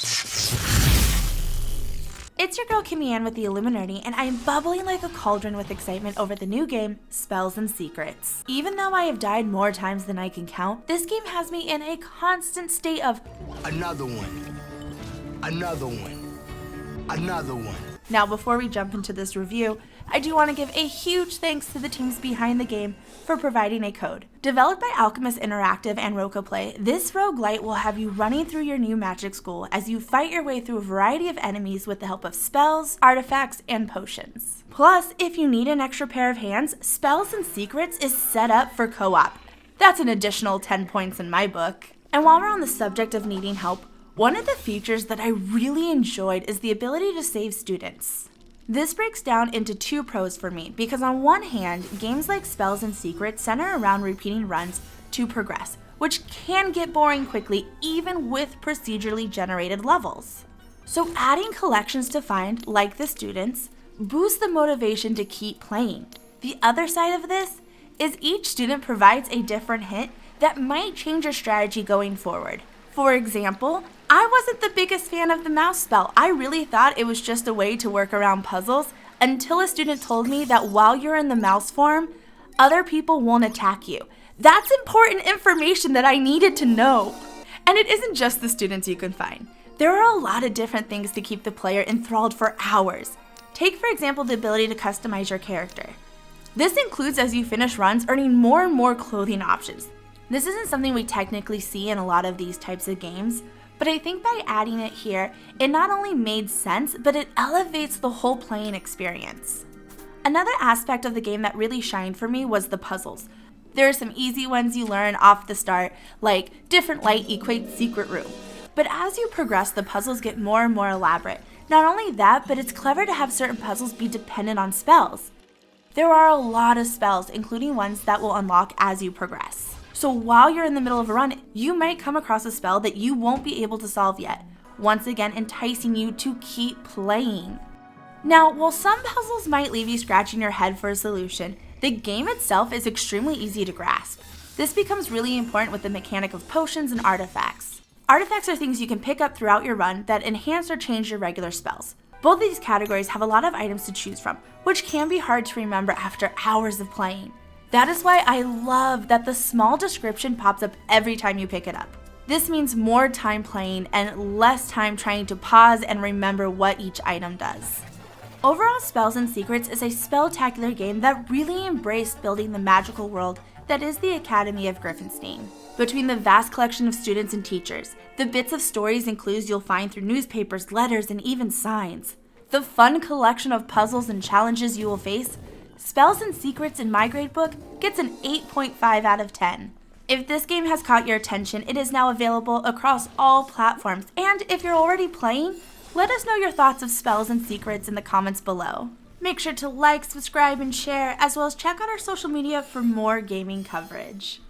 It's your girl Kimmi Ann with the Illuminerdi, and I am bubbling like a cauldron with excitement over the new game, Spells and Secrets. Even though I have died more times than I can count, this game has me in a constant state of another one, another one, another one. Now, before we jump into this review, I do want to give a huge thanks to the teams behind the game for providing a code. Developed by Alchemist Interactive and rokaplay, this rogue-lite will have you running through your new magic school as you fight your way through a variety of enemies with the help of spells, artifacts, and potions. Plus, if you need an extra pair of hands, Spells and Secrets is set up for co-op. That's an additional 10 points in my book. And while we're on the subject of needing help, one of the features that I really enjoyed is the ability to save students. This breaks down into two pros for me, because on one hand, games like Spells and Secrets center around repeating runs to progress, which can get boring quickly even with procedurally generated levels. So adding collections to find, like the students, boosts the motivation to keep playing. The other side of this is each student provides a different hint that might change your strategy going forward. For example, I wasn't the biggest fan of the mouse spell. I really thought it was just a way to work around puzzles until a student told me that while you're in the mouse form, other people won't attack you. That's important information that I needed to know. And it isn't just the students you can find. There are a lot of different things to keep the player enthralled for hours. Take, for example, the ability to customize your character. This includes, as you finish runs, earning more and more clothing options. This isn't something we technically see in a lot of these types of games, but I think by adding it here, it not only made sense, but it elevates the whole playing experience. Another aspect of the game that really shined for me was the puzzles. There are some easy ones you learn off the start, like different light equates secret room. But as you progress, the puzzles get more and more elaborate. Not only that, but it's clever to have certain puzzles be dependent on spells. There are a lot of spells, including ones that will unlock as you progress. So while you're in the middle of a run, you might come across a spell that you won't be able to solve yet, once again enticing you to keep playing. Now, while some puzzles might leave you scratching your head for a solution, the game itself is extremely easy to grasp. This becomes really important with the mechanic of potions and artifacts. Artifacts are things you can pick up throughout your run that enhance or change your regular spells. Both of these categories have a lot of items to choose from, which can be hard to remember after hours of playing. That is why I love that the small description pops up every time you pick it up. This means more time playing and less time trying to pause and remember what each item does. Overall, Spells and Secrets is a spell-tacular game that really embraced building the magical world that is the Academy of Greifenstein. Between the vast collection of students and teachers, the bits of stories and clues you'll find through newspapers, letters, and even signs, the fun collection of puzzles and challenges you will face, Spells and Secrets in my gradebook gets an 8.5 out of 10. If this game has caught your attention, it is now available across all platforms, and if you're already playing, let us know your thoughts of Spells and Secrets in the comments below. Make sure to like, subscribe, and share, as well as check out our social media for more gaming coverage.